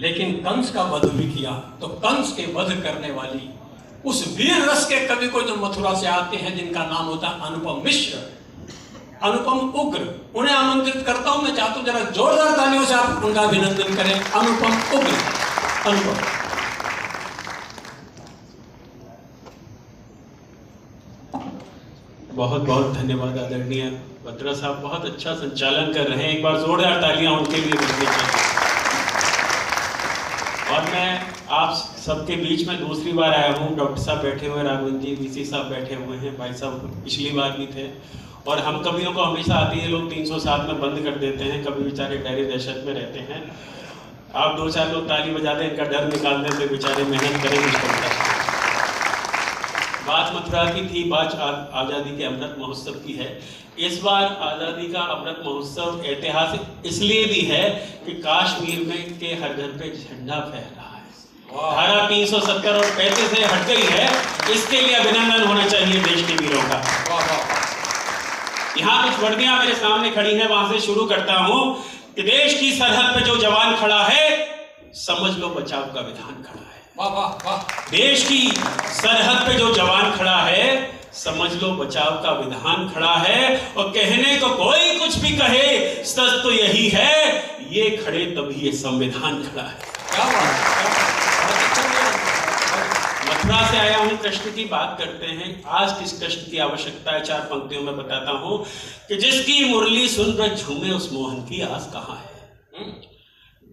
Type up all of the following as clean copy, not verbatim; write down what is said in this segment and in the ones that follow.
लेकिन कंस का वध भी किया। तो कंस के वध करने वाली उस वीर रस के कवि को जो मथुरा से आते हैं, जिनका नाम होता है अनुपम मिश्र, अनुपम उग्र, उन्हें आमंत्रित करता हूं। मैं चाहता हूं जरा जोरदार तालियों से आप उनका अभिनंदन करें। अनुपम उग्र, अनुपम। बहुत बहुत धन्यवाद आदरणीय बत्रा साहब, बहुत अच्छा संचालन कर रहे हैं। एक बार जोरदार तालियां उनके लिए बजनी चाहिए। और मैं आप सबके बीच में दूसरी बार आया हूँ। डॉक्टर साहब बैठे हुए, राघवन जी, वीसी साहब बैठे हुए हैं, भाई साहब पिछली बार भी थे। और हम कवियों को हमेशा आते हैं लोग 307 में बंद कर देते हैं, कभी बेचारे डरे दहशत में रहते हैं। आप 2-4 लोग ताली बजा दें, इनका डर निकाल दें, तो बेचारे मेहनत करें कुछ करता है। बात मथुरा की थी, बात आज़ादी के अमृत महोत्सव की है। इस बार आज़ादी का अमृत महोत्सव ऐतिहासिक इसलिए भी है कि कश्मीर में के हर घर पे झंडा फहर रहा है। धारा 370 और 35 से हट गई है, इसके लिए अभिनंदन होना चाहिए देश के वीरों का। यहाँ कुछ वर्दियां मेरे सामने खड़ी हैं, वहां से शुरू करता हूं कि देश की सरहद पे जो जवान खड़ा है, समझ लो बचाव का विधान खड़ा है। वाह वाह वाह। देश की सरहद पे जो जवान खड़ा है, समझ लो बचाव का विधान खड़ा है। और कहने को कोई कुछ भी कहे, सच तो यही है, ये खड़े तभी ये संविधान खड़ा है। क्या बात है। मथुरा से आया हूं, कृष्ण की बात करते हैं। आज किस कृष्ण की आवश्यकता है, 4 पंक्तियों में बताता हूं कि जिसकी मुरली सुनकर झूमे उस मोहन की आस कहां है।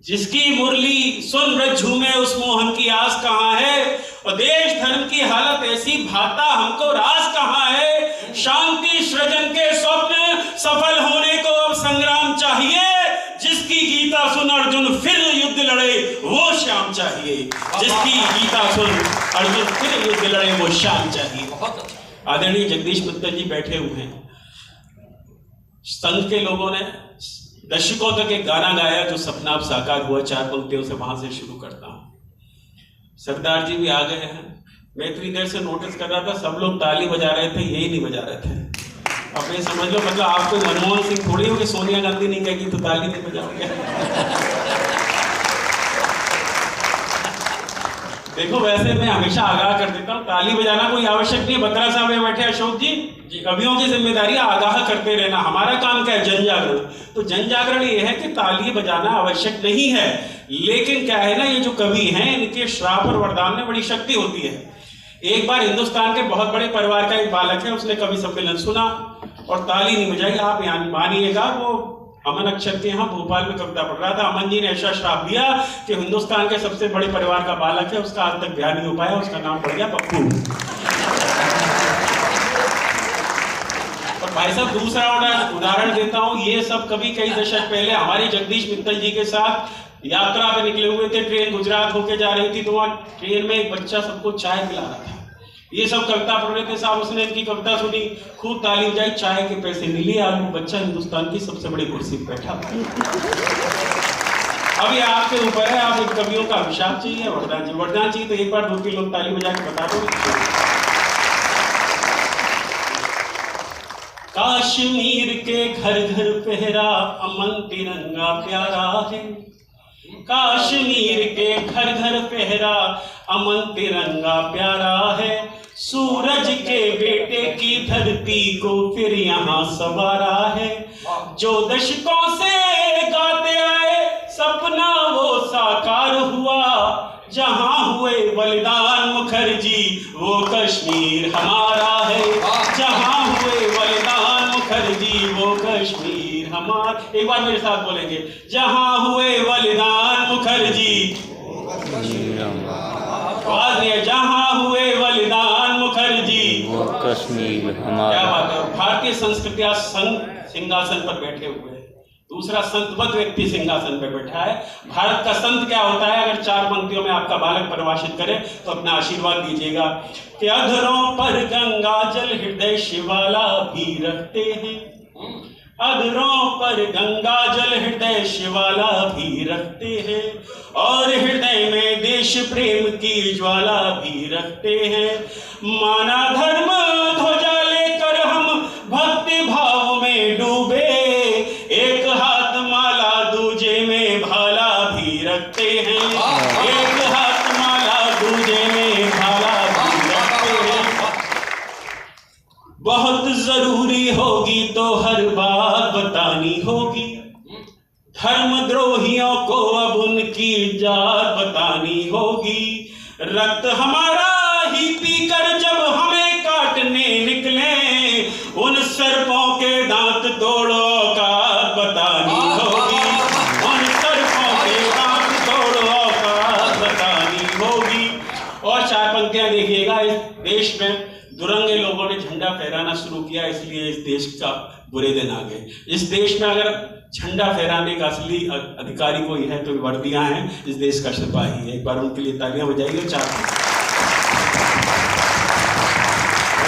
जिसकी मुरली सुन झूमे उस मोहन की आस कहां है। और देश धर्म की हालत ऐसी भाता हमको रास कहां है। शांति सृजन के स्वप्न सफल होने को अब संग्राम चाहिए। जिसकी गीता सुन अर्जुन फिर युद्ध लड़े वो श्याम चाहिए। जिसकी गीता सुन अर्जुन फिर युद्ध लड़े वो श्याम चाहिए। आदरणीय जगदीश मित्तल जी बैठे हुए हैं। संघ के लोगों ने दशकों तक एक गाना गाया जो सपना अब साकार हुआ। 4 पंक्तियों से वहां से शुरू करता हूं। सरदार जी भी आ गए हैं। मैं इतनी देर से नोटिस कर रहा था, सब लोग ताली बजा रहे थे, यही नहीं बजा रहे थे। अब ये समझ लो, मतलब आप कोई मनमोहन सिंह थोड़ी हो कि सोनिया गांधी नहीं कहेगी तो ताली नहीं बजाओगे। देखो वैसे मैं हमेशा आगाह कर देता हूँ, ताली बजाना कोई आवश्यक नहीं है। बत्रा साहब में बैठे अशोक जी, कवियों की जिम्मेदारी आगाह करते रहना। हमारा काम क्या है, जन जागरण। तो जन जागरण ये है कि ताली बजाना आवश्यक नहीं है। लेकिन क्या है ना, ये जो कवि हैं इनके श्राप और वरदान में बड़ी शक्ति होती है। एक बार हिंदुस्तान के बहुत बड़े परिवार का एक बालक है, उसने कवि सम्मेलन सुना और ताली नहीं बजाई। आप यहाँ मानिएगा, वो अमन अक्षर के यहाँ भोपाल में कविता पढ़ रहा था। अमन जी ने ऐसा श्राप दिया कि हिंदुस्तान के सबसे बड़े परिवार का बालक है, उसका आज तक ब्याह नहीं हो पाया, उसका नाम पड़ गया पप्पू। और भाई साहब दूसरा उदाहरण देता हूं। ये सब कभी कई दशक पहले हमारे जगदीश मित्तल जी के साथ यात्रा पे निकले हुए थे। ट्रेन गुजरात होके जा रही थी, तो वहां ट्रेन में एक बच्चा सबको चाय पिला रहा था। ये सब कविता पढ़ रहे थे साहब, उसने इनकी कविता सुनी, खूब ताली बजाई, चाय के पैसे नहीं लिए। आज वो बच्चा हिंदुस्तान की सबसे बड़ी कुर्सी पर बैठा। अब ये आपके ऊपर है, आप इन कवियों का अभिशाप चाहिए, वरदान चाहिए। वरदान चाहिए तो एक बार 2-3 लोग ताली बजा के बता दो। कश्मीर के घर घर पहरा अमन तिरंगा प्यारा है। कश्मीर के घर घर पहरा अमन तिरंगा प्यारा है। सूरज के बेटे की धरती को फिर यहाँ संवारा है। जो दशकों से गाते आए सपना वो साकार हुआ। जहाँ हुए बलिदान मुखर्जी वो कश्मीर हमारा है। जहाँ हुए बलिदान मुखर्जी वो कश्मीर हमारा। एक बार मेरे साथ बोलेंगे, जहाँ हुए बलिदान मुखर्जी आवाज नहीं है, जहाँ हुए बलिदान मुखर्जी वो कश्मीर हमारा। क्या बात है। भारतीय संस्कृति सिंहासन पर बैठे हुए हैं। दूसरा संतबद्ध व्यक्ति सिंहासन पर बैठा है। भारत का संत क्या होता है, अगर 4 पंक्तियों में आपका बालक परिभाषित करे तो अपना आशीर्वाद दीजिएगा कि अधरों पर गंगा जल हृदय शिवाला भी रखते हैं। अधरों पर गंगा जल हृदय शिवाला भी रखते हैं। और हृदय में देश प्रेम की ज्वाला भी रखते हैं। माना धर्म ध्वजा लेकर हम भक्ति भाव में डूबे। एक हाथ माला दूजे में भाला भी भी रखते हैं, एक हाथ माला दूजे में भाला भी रखते हैं। बहुत जरूरी होगी तो हर बात बतानी होगी, धर्मद्रोहियों को अब उनकी जात बतानी होगी। रक्त हमारा ही पीकर जब हमें काटने निकले, उन सर्पों के दांत तोड़ो का बतानी होगी, उन सर्पों के दांत तोड़ो का बतानी होगी। और 4 पंक्तियां देखिएगा। इस देश में दुरंगे लोगों ने झंडा फहराना शुरू किया, इसलिए इस देश का बुरे दिन आ गए। इस देश में अगर झंडा फहराने का असली अधिकारी कोई है तो वर्दियां हैं, इस देश का सिपाही है। एक बार उनके लिए तालियां बजाइए।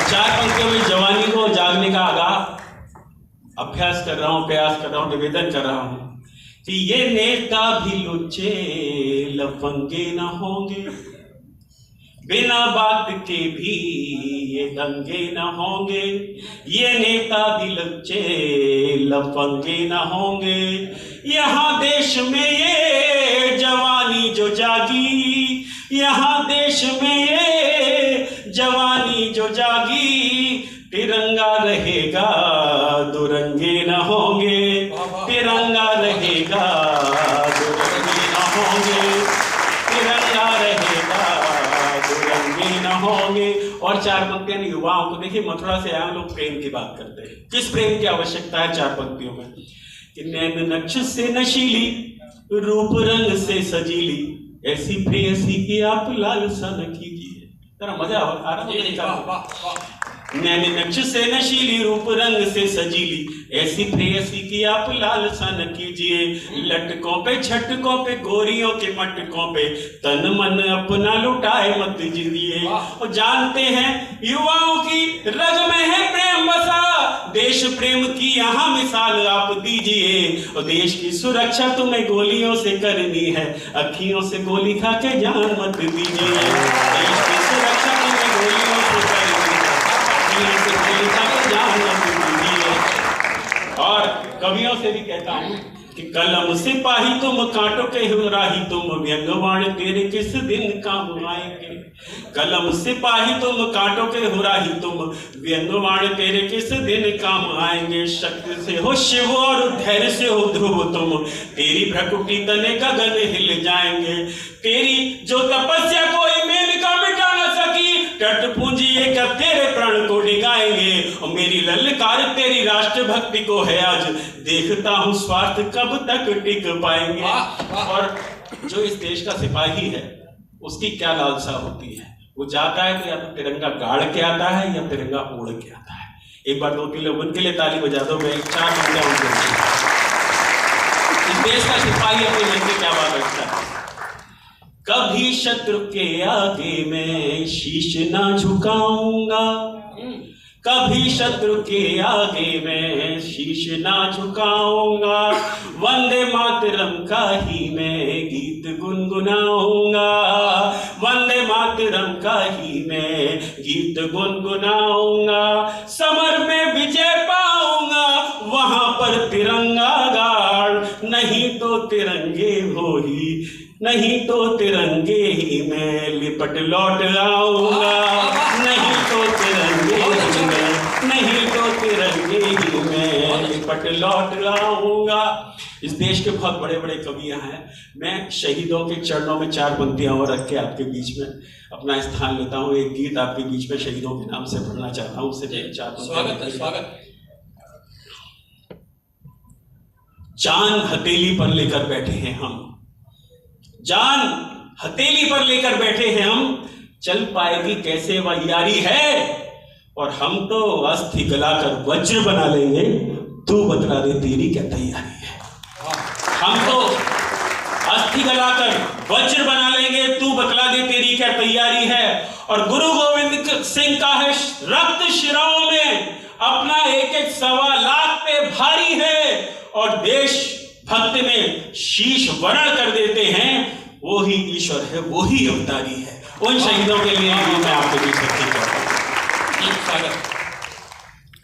4 पंक्तियों में जवानी को जागने का आगाह अभ्यास कर रहा हूं, प्रयास कर रहा हूं, निवेदन कर रहा हूं कि ये नेता भी लुच्चे लफंगे न होंगे, बिना बात के भी ये दंगे न होंगे। ये नेता भी लुच्चे लफंगे न होंगे। यहाँ देश में ये जवानी जो जागी, यहाँ देश में ये जवानी जो जागी, तिरंगा रहेगा दुरंगे न होंगे, तिरंगा रहेगा दुरंगे न होंगे, तिरंगा रहेगा दुरंगे न होंगे। और 4 पंक्तियां युवाओं को देखिए, मथुरा से आए लोग प्रेम की बात करते हैं। किस प्रेम की आवश्यकता है 4 पंक्तियों में? कि नैन नक्श से नशीली, रूप रंग से सजीली, ऐसी प्रेयसी की आप लालसा न कीजिए। जरा मजा आ रहा है। नैन नक्श से नशीली, रूप रंग से सजीली, ऐसी प्रेयसी की आप लालसा न कीजिए। लटकों पे झटकों पे गोरियों के मटकों पे तन मन अपना लुटाए मत दीजिए। और जानते हैं युवाओं की रग में है प्रेम बसा, देश प्रेम की यहाँ मिसाल आप दीजिए। और देश की सुरक्षा तुम्हें गोलियों से करनी है, अखियों से गोली खा के जान मत दीजिए। देश की सुरक्षा तुम्हें गोलियों से करनी है, और कवियों से भी कहता हूं कि कलम सिपाही तुम, कांटों के हुराही तुम, व्यंग्यवाण तेरे किस दिन काम आएंगे। कलम सिपाही तुम, कांटों के हुराही तुम, व्यंग्यवाण तेरे किस दिन काम आएंगे। शक्ति से हो शिव और धैर्य से हो ध्रुव तुम, तेरी भ्रकुटी तने गगन हिल जाएंगे। तेरी जो तपस्या कोई मेनका मिटा न सकी, तट पूंजी एक तेरे प्राण को डिगाएंगे। और मेरी ललकार तेरी राष्ट्रभक्ति को है, आज देखता हूं स्वार्थ कब तक टिक पाएंगे। और जो इस देश का सिपाही है उसकी क्या लालसा होती है? वो जाता है तो या तो तिरंगा गाड़ के आता है या तिरंगा ओढ़ के आता है। एक बार 2-3 लोग उनके लिए ताली बजा दो। मैं 4 पंक्तियां उनके लिए। इस देश का सिपाही अपने मन में क्या बात रखता है? कभी शत्रु के आगे मैं शीश ना झुकाऊंगा, कभी शत्रु के आगे मैं शीश ना झुकाऊंगा। वंदे मातरम का ही मैं गीत गुनगुनाऊंगा, वंदे मातरम का ही मैं गीत गुनगुनाऊंगा। समर में विजय पाऊंगा, वहां पर तिरंगा गाड़, नहीं तो तिरंगे हो ही, नहीं तो तिरंगे ही मैं लिपट लौट आऊंगा, नहीं तो तिरंगे ही मैं, नहीं तो तिरंगे ही मैं लिपट लौट आऊंगा। इस देश के बहुत बड़े बड़े कवियां हैं। मैं शहीदों के चरणों में 4 पंक्तियां और रख के आपके बीच में अपना स्थान लेता हूं। एक गीत आपके बीच में शहीदों के नाम से पढ़ना चाहता हूं। उससे 4 पंक्तियां। स्वागत। जान हथेली पर लेकर बैठे हैं हम, जान हथेली पर लेकर बैठे हैं हम, चल पाएगी कैसे वह यारी है। और हम तो अस्थि गलाकर वज्र बना लेंगे, तू बतला दे तेरी क्या तैयारी है। हम तो अस्थि गलाकर वज्र बना लेंगे, तू बतला दे तेरी क्या तैयारी है। और गुरु गोविंद सिंह का है रक्त शिराओं में, अपना 1-1 सवा लाख पे भारी है। और देश भक्ति में शीश वरण कर देते हैं, वो ही ईश्वर है, वो ही अवतारी है। उन शहीदों के लिए मैं आपके बीच में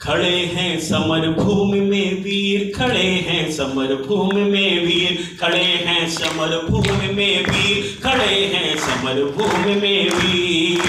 खड़े हैं समर भूमि में वीर, खड़े हैं समर भूमि में वीर, खड़े हैं समर भूमि में वीर, खड़े हैं समर भूमि में वीर।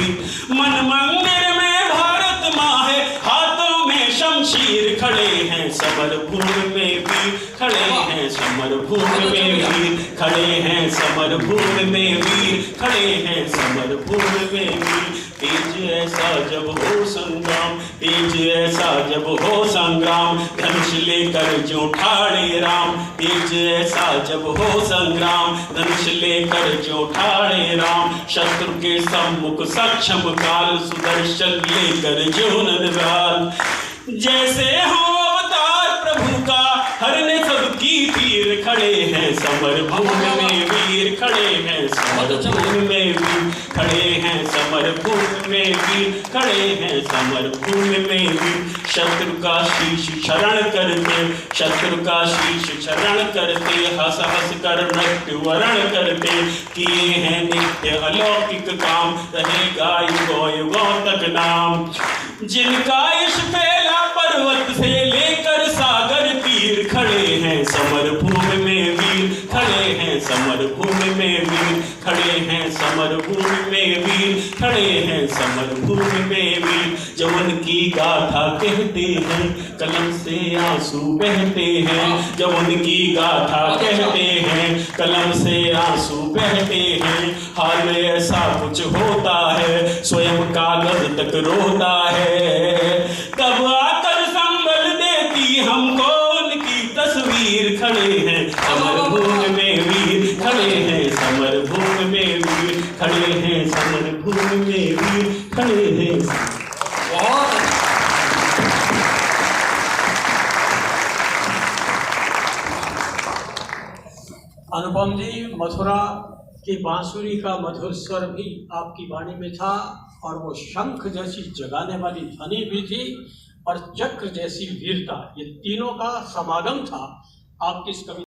मन मंदिर में भारत माँ है, हाथों में शमशीर, खड़े हैं समर भूमि में वीर, खड़े हैं समर भूमि में वीर, खड़े हैं समर भूमि में वीर, खड़े हैं समर भूमि में वीर। तेज ऐसा जब हो संग्राम, तेज ऐसा जब हो संग्राम, धनुष लेकर जो ठाड़े राम, तेज ऐसा जब हो संग्राम, धनुष लेकर जो ठाड़े राम। शत्रु के सम्मुख सक्षम काल, सुदर्शन लेकर जो नरवाल। जैसे हो अवतार प्रभु का, हरने सबकी तीर, खड़े हैं समर भूमि में वीर, खड़े हैं समर भूमि में वीर, खड़े हैं समर भूमि में वीर, खड़े हैं समर भूमि में वीर। शत्रु का शीश शरण करते, शत्रु का शीश शरण करते, हंस हंस कर मृत्यु वरण करते, किए हैं नित्य अलौकिक काम, रहेगा युगों युगों तक नाम। जिनका यश फैला पर्वत से लेकर सागर तीर, खड़े हैं समर भूमि में वीर, खड़े हैं समर भूमि में वीर, खड़े हैं समर भूमि में वीर, खड़े हैं समर भूमि में वीर। जवन की गाथा कहते हैं, कलम से आंसू बहते हैं, जवन की गाथा कहते हैं, कलम से आंसू बहते हैं। हाल ऐसा कुछ होता है, स्वयं कागज तक रोता है, तब आकर संभल देती हमको उनकी तस्वीर। खड़े हैं समर भूमि में वीर, खड़े हैं समर भूमि में वीर, खड़े हैं समर भूमि में वीर, खड़े हैं। बहुत अनुपम जी, मथुरा की बांसुरी का मधुर स्वर भी आपकी वाणी में था, और वो शंख जैसी जगाने वाली ध्वनि भी थी, और चक्र जैसी वीरता, ये तीनों का समागम था आपकी इस कविता